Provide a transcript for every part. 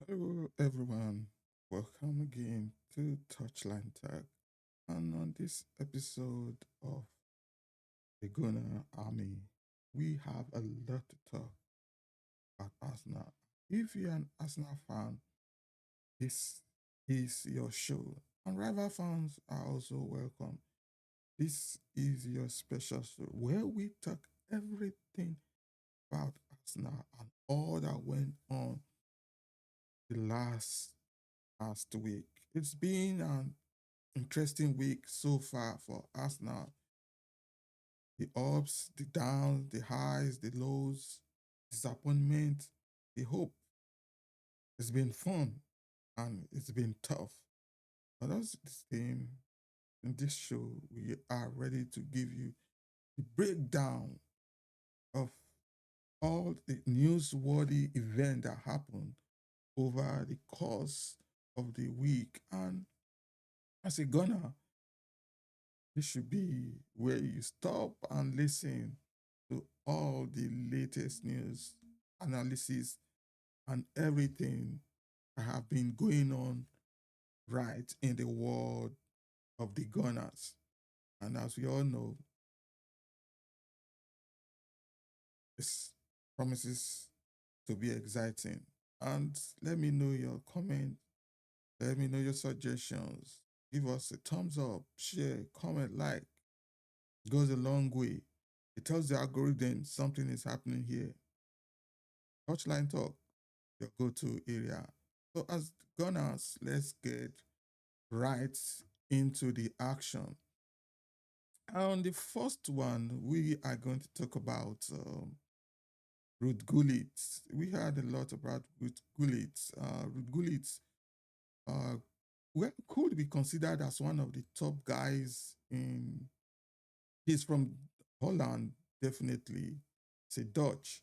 Hello, everyone. Welcome again to Touchline Tech. And on this episode of the Gunner Army, we have a lot to talk about Arsenal. If you're an Arsenal fan, this is your show. And rival fans are also welcome. This is your special show where we talk everything about Arsenal and all that went on the last week. It's been an interesting week so far for Arsenal. The ups, the downs, the highs, the lows, disappointment, the hope. It's been fun and it's been tough. But that's the same. In this show, we are ready to give you the breakdown of all the newsworthy event that happened over the course of the week. And as a gunner, this should be where you stop and listen to all the latest news, analysis, and everything that have been going on right in the world of the Gunners. And as we all know, this promises to be exciting. And let me know your comment. Let me know your suggestions. Give us a thumbs up, share, comment, like. It goes a long way. It tells the algorithm something is happening here. Touchline Talk, your go-to area. So as Gunners, let's get right into the action. On the first one, we are going to talk about Ruud Gullit. We heard a lot about Ruud Gullit. Ruud Gullit uh, could be considered as one of the top guys in. He's from Holland, definitely. He's a Dutch,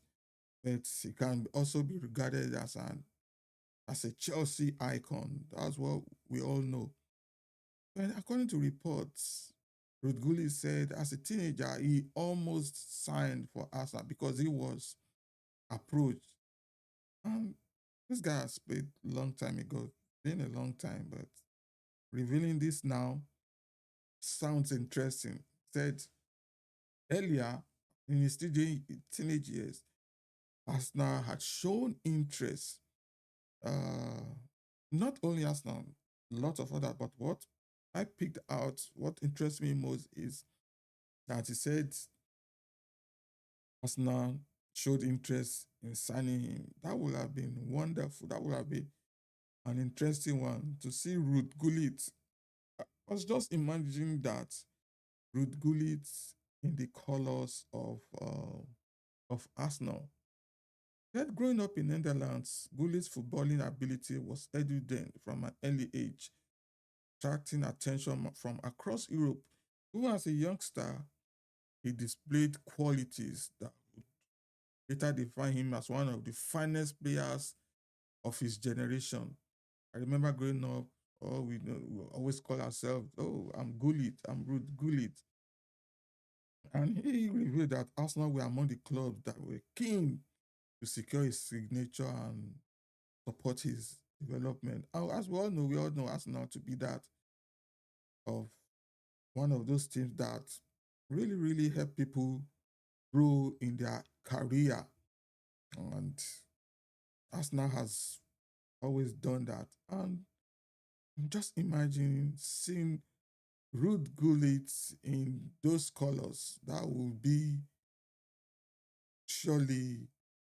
but he can also be regarded as a Chelsea icon. That's what we all know. And according to reports, Ruud Gullit said as a teenager, he almost signed for Arsenal because he was approached. And this guy has played a long time ago, been a long time, but revealing this now sounds interesting. Said earlier in his teenage years, Arsenal had shown interest. Uh, Not only Arsenal, a lot of other, but what I picked out, what interests me most is that he said Arsenal showed interest in signing him. That would have been wonderful. That would have been an interesting one to see Ruud Gullit. I was just imagining that Ruud Gullit in the colors of Arsenal. Yet growing up in Netherlands, Gullit's footballing ability was evident from an early age, attracting attention from across Europe. Even as a youngster, he displayed qualities that would later define him as one of the finest players of his generation. I remember growing up, oh, we always call ourselves, oh, I'm Gullit, I'm Ruud Gullit. And he revealed that Arsenal were among the clubs that were keen to secure his signature and support his development. As we all know Arsenal to be that of one of those teams that really, really help people grow in their career. And Arsenal has always done that. And I'm just imagining seeing Ruud Gullit in those colors. That will be surely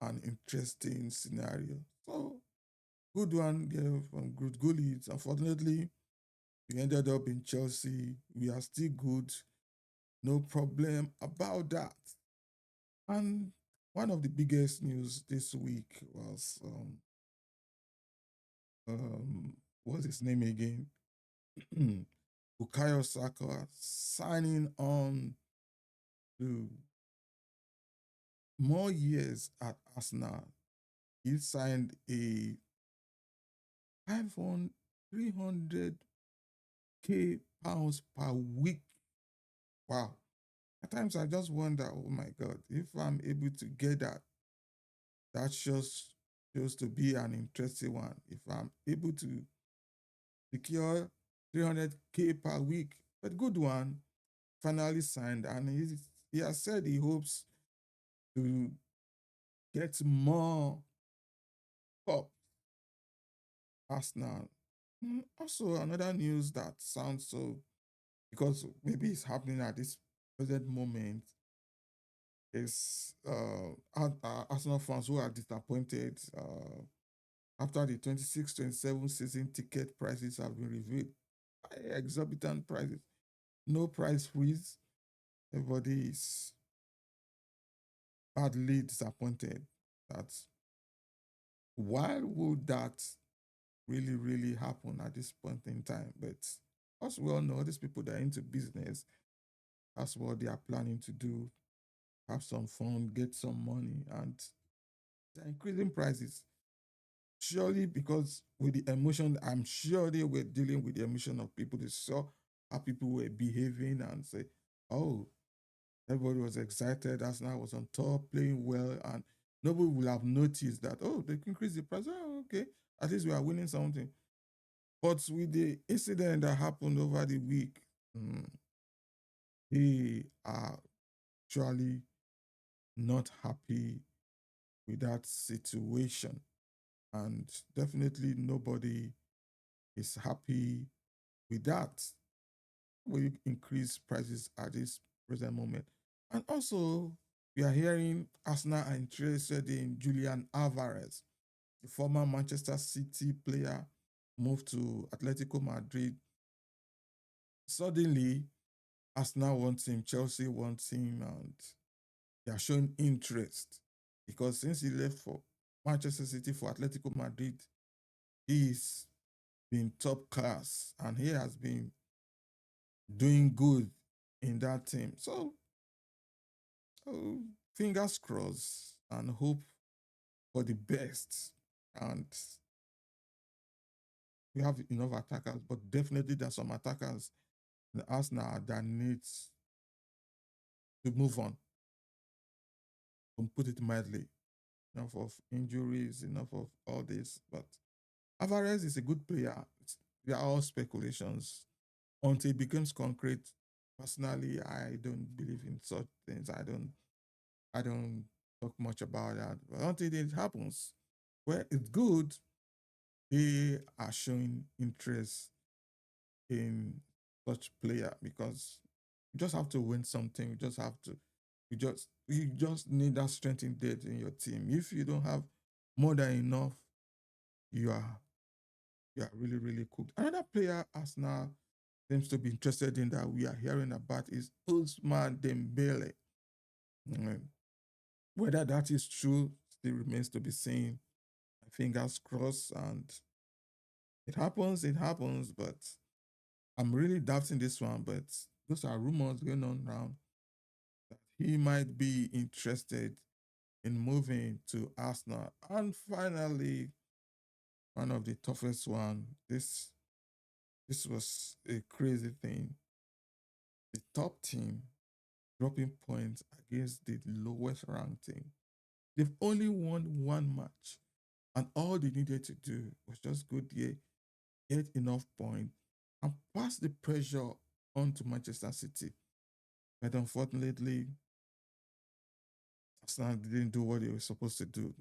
an interesting scenario. So, good one there from Ruud Gullit. Unfortunately, we ended up in Chelsea. We are still good. No problem about that. And one of the biggest news this week was what's his name again? Bukayo Saka signing on to more years at Arsenal. He signed a 500, 300K pounds per week. Wow. At times I just wonder, oh my God, if I'm able to get that, that's just shows to be an interesting one. If I'm able to secure 300K per week, but good one, finally signed, and he has said he hopes to get more pop Arsenal. Also, another news that sounds so, because maybe it's happening at this present moment, is Arsenal fans who are disappointed after the 26-27 season ticket prices have been revealed. Exorbitant prices, no price freeze. Everybody is badly disappointed. That's why would that really, really happen at this point in time? But as we all know, these people that are into business, that's what they are planning to do. Have some fun, get some money, and they're increasing prices. Surely, because with the emotion, I'm sure they were dealing with the emotion of people. They saw how people were behaving and say, oh, everybody was excited. Arsenal was on top, playing well, and nobody will have noticed that, oh, they increased the price. Oh, okay. At least we are winning something. But with the incident that happened over the week, mm, they are actually not happy with that situation. And definitely nobody is happy with that. We increase prices at this present moment. And also, we are hearing Arsenal are interested in Julian Alvarez, the former Manchester City player, moved to Atletico Madrid. Suddenly, Arsenal wants him, Chelsea wants him, and they are showing interest because since he left for Manchester City for Atletico Madrid, he's been top class and he has been doing good in that team. So fingers crossed and hope for the best. And we have enough attackers, but definitely there's some attackers in Arsenal that needs to move on. Don't put it mildly. Enough of injuries, enough of all this. But Alvarez is a good player. They are all speculations until it becomes concrete. Personally, I don't believe in such things. I don't talk much about that. But until it happens, where it's good, they are showing interest in such player because you just have to win something. You just have to. You just need that strength in depth in your team. If you don't have more than enough, you are you are really really cooked. Another player Arsenal seems to be interested in that we are hearing about is Usman Dembele. Mm, Whether that is true still remains to be seen. Fingers crossed, and it happens, but I'm really doubting this one. But those are rumors going on now that he might be interested in moving to Arsenal. And finally, one of the toughest one. This was a crazy thing. The top team dropping points against the lowest ranked team. They've only won one match, and all they needed to do was just go there, get enough points, and pass the pressure on to Manchester City. But unfortunately, Arsenal didn't do what they were supposed to do.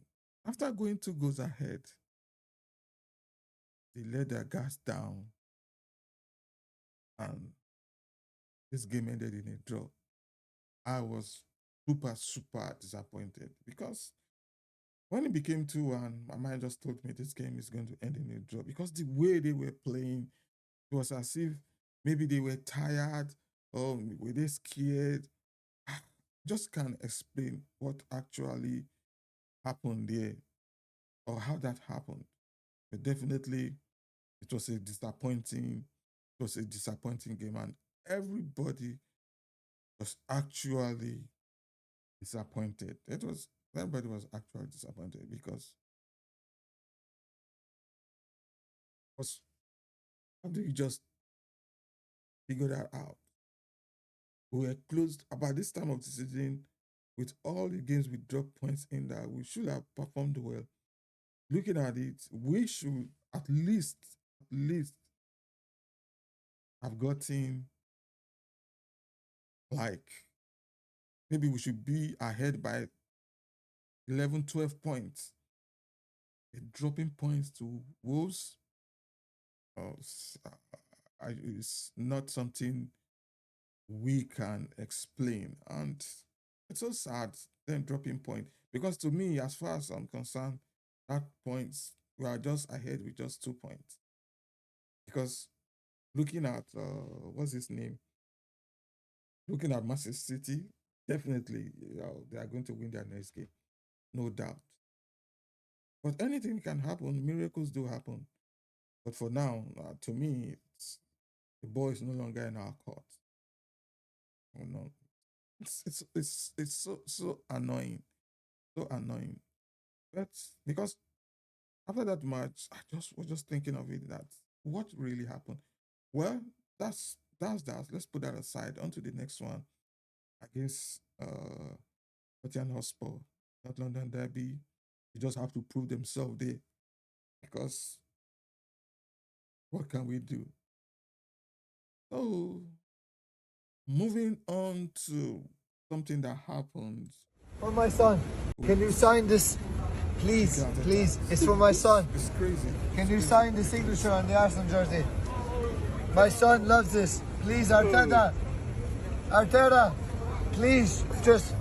After going 2 goals ahead, they let their gas down, and this game ended in a draw. I was super, super disappointed because when it became 2-1, my mind just told me this game is going to end in a draw because the way they were playing, it was as if maybe they were tired or were they scared. Just can't explain what actually happened there or how that happened. But definitely it was a disappointing game and everybody was actually disappointed. It was Everybody was actually disappointed because was how do you just figure that out? We were closed about this time of the season with all the games we dropped points in that we should have performed well. looking at it, we should at least have gotten like maybe we should be ahead by 11, 12 points. Dropping points to Wolves is not something we can explain. And it's so sad them dropping point because to me, as far as I'm concerned, that points we are just ahead with just 2 points. Because looking at what's his name, looking at Manchester City, definitely they are going to win their next game, no doubt. But anything can happen. Miracles do happen. But for now, to me, the ball is no longer in our court. Oh, no, it's so annoying, so annoying. But because after that match, I just was just thinking of it that what really happened. Well, that's that. Let's put that aside. On to the next one against Tottenham Hotspur, North London Derby. You just have to prove themselves there because what can we do? So moving on to something that happened. For my son, can you sign this? Please, please. It's for my son. It's crazy. Can you sign the signature on the Arsenal jersey? My son loves this. Please, Arteta. Arteta, please, just.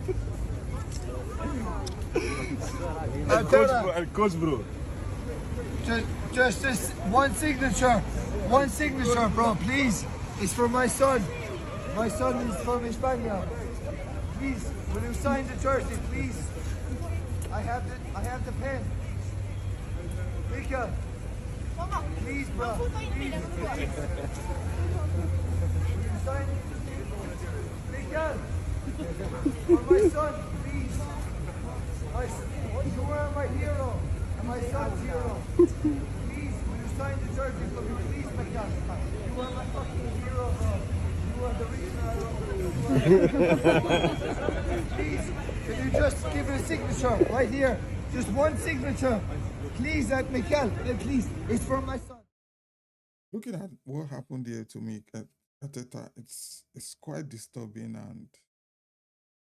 Arteta. Coach, bro. Just this one signature. One signature, bro, please. It's for my son. My son is from España. Please, will you sign the jersey, please? I have the pen. Mikel, please, bro. Please. Will you sign it? Mikel, for my son, please. You are my hero. And my son's hero. Please, will you sign the jersey for me, please, Mikel? You are my fucking hero, bro. You are the reason I love you. Please, can you just give it a signature right here? Just one signature. Please, Mikel, please. It's for my son. Looking at what happened there to me at Arteta, it's quite disturbing, and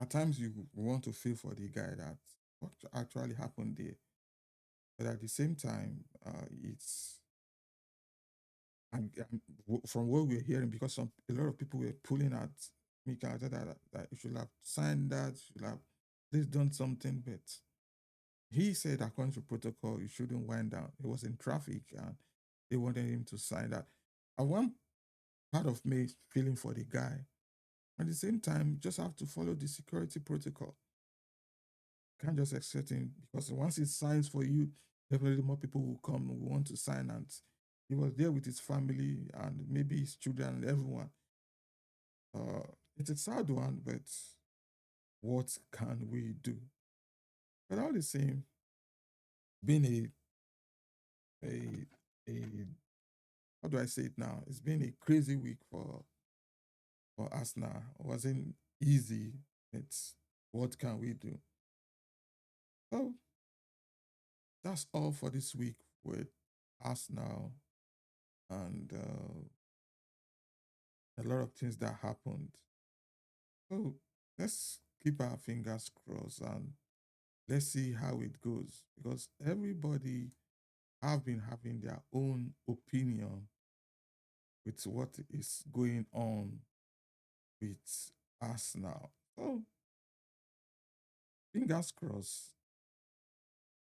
at times you want to feel for the guy that what actually happened there. But at the same time, it's from what we're hearing, because a lot of people were pulling at Mikel Arteta that you should have signed that, should have at least done something. But he said, according to protocol, you shouldn't wind down. He was in traffic and they wanted him to sign that. And one part of me is feeling for the guy. At the same time, you just have to follow the security protocol. Can't just accept him because once he signs for you, definitely more people will come who want to sign. And he was there with his family and maybe his children and everyone. It's a sad one, but what can we do? But all the same, being a how do I say it now? It's been a crazy week for Arsenal. It wasn't easy. It's what can we do? So that's all for this week with Arsenal and a lot of things that happened. So let's keep our fingers crossed and let's see how it goes because everybody have been having their own opinion with what is going on with Arsenal. So fingers crossed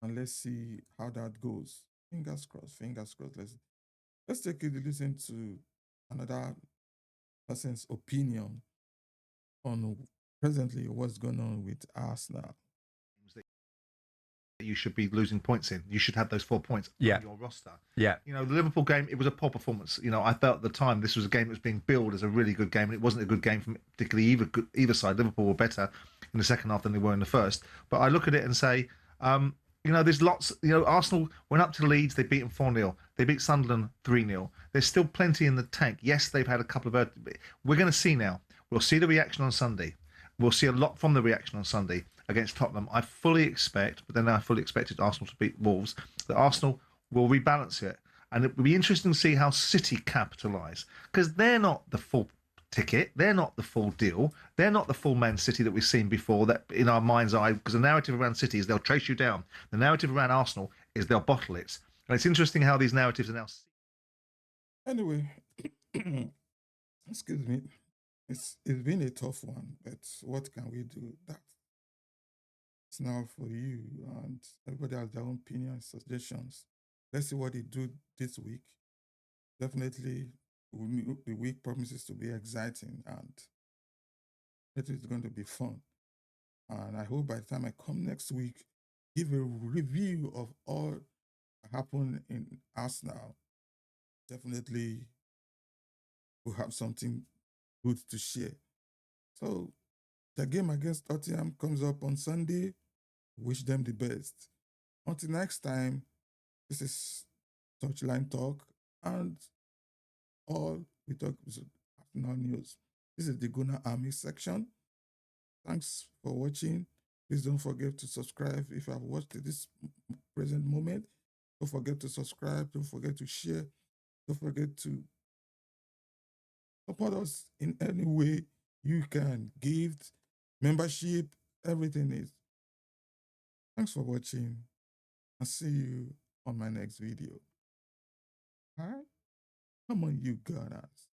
and let's see how that goes. Fingers crossed, fingers crossed. Let's take a listen to another person's opinion on presently what's going on with Arsenal. You should be losing points in. You should have those 4 points on your roster. Yeah. You know, the Liverpool game, it was a poor performance. You know, I felt at the time this was a game that was being billed as a really good game, and it wasn't a good game from particularly either side. Liverpool were better in the second half than they were in the first. But I look at it and say, you know, there's lots. You know, Arsenal went up to Leeds, they beat them 4-0. They beat Sunderland 3-0. There's still plenty in the tank. Yes, they've had a couple of. We're going to see now. We'll see the reaction on Sunday. We'll see a lot from the reaction on Sunday. against Tottenham. I fully expect, but then I fully expected Arsenal to beat Wolves, that Arsenal will rebalance it. And it will be interesting to see how City capitalise, because they're not the full ticket, they're not the full deal, they're not the full Man City that we've seen before, that in our mind's eye, because the narrative around City is they'll trace you down. The narrative around Arsenal is they'll bottle it. And it's interesting how these narratives are now. Anyway, excuse me. It's been a tough one, but what can we do? That's now for you, and everybody has their own opinions, suggestions. Let's see what they do this week. Definitely, the week promises to be exciting, and it is going to be fun. And I hope by the time I come next week, give a review of all that happened in Arsenal. Definitely, we'll have something good to share. So the game against Tottenham comes up on Sunday. Wish them the best. Until next time, this is Touchline Talk, and all we talk is Arsenal news. This is the Guna Army section. Thanks for watching. Please don't forget to subscribe if you have watched this present moment. Don't forget to subscribe. Don't forget to share. Don't forget to support us in any way you can. Gift, membership, everything is. Thanks for watching. I'll see you on my next video. All right? Come on, you Gunners.